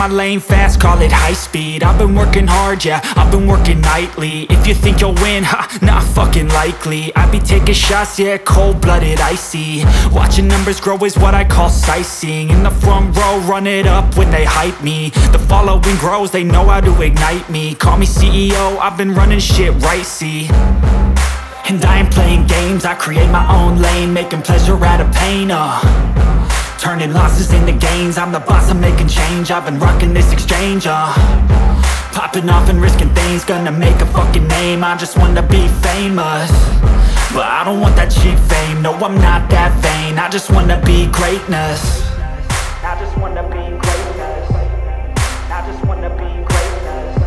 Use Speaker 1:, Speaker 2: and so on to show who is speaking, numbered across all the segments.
Speaker 1: my lane fast, call it high speed. I've been working hard, yeah, I've been working nightly. If you think you'll win, ha, not fucking likely. I be taking shots, yeah, cold-blooded, icy. Watching numbers grow is what I call sightseeing. In the front row, run it up when they hype me. The following grows, they know how to ignite me. Call me CEO, I've been running shit right, see. And I ain't playing games, I create my own lane, making pleasure out of pain, turning losses into gains. I'm the boss, I'm making change. I've been rocking this exchange, popping off and risking things. Gonna make a fucking name, I just wanna be famous. But I don't want that cheap fame, no, I'm not that vain. I just wanna be greatness. I just wanna be greatness. I just wanna be greatness.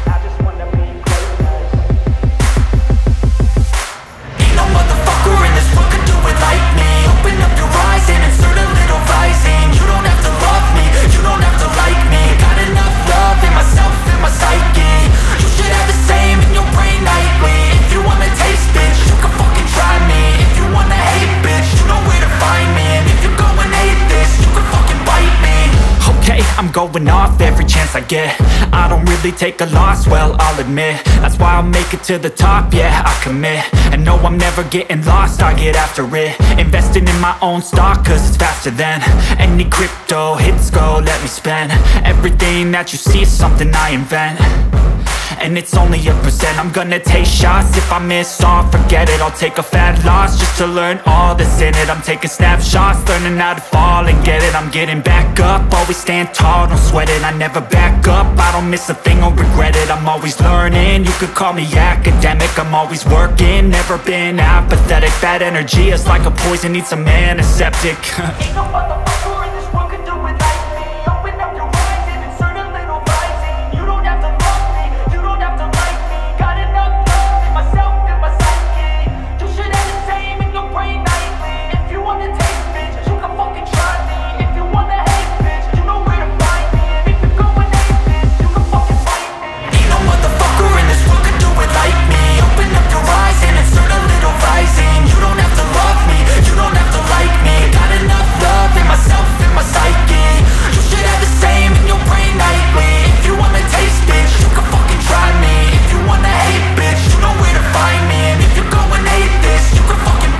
Speaker 1: I just wanna be greatness. Ain't no motherfucker in this world could do it like me. Open up your eyes and insert a little rising. You don't have to love me, you don't have to like me. Got enough love in myself and my psyche. You should have the same in your brain nightly. If you wanna taste, bitch, you can fucking try me. If you wanna hate, bitch, you know where to find me. And if you go and hate this, you can fucking bite me. Okay, I'm going off every chance I get. I don't really take a loss, well, I'll admit. That's why I'll make it to the top, yeah, I commit. And no, I'm never getting lost, I get after it. Investing in my own stock, cause it's faster than any crypto hits go, let me spend. Everything that you see is something I invent. And it's only a percent. I'm gonna take shots. If I miss all, forget it. I'll take a fat loss just to learn all that's in it. I'm taking snapshots, learning how to fall and get it. I'm getting back up, always stand tall, don't sweat it. I never back up, I don't miss a thing or regret it. I'm always learning, you could call me academic. I'm always working, never been apathetic. Bad energy is like a poison, needs some antiseptic.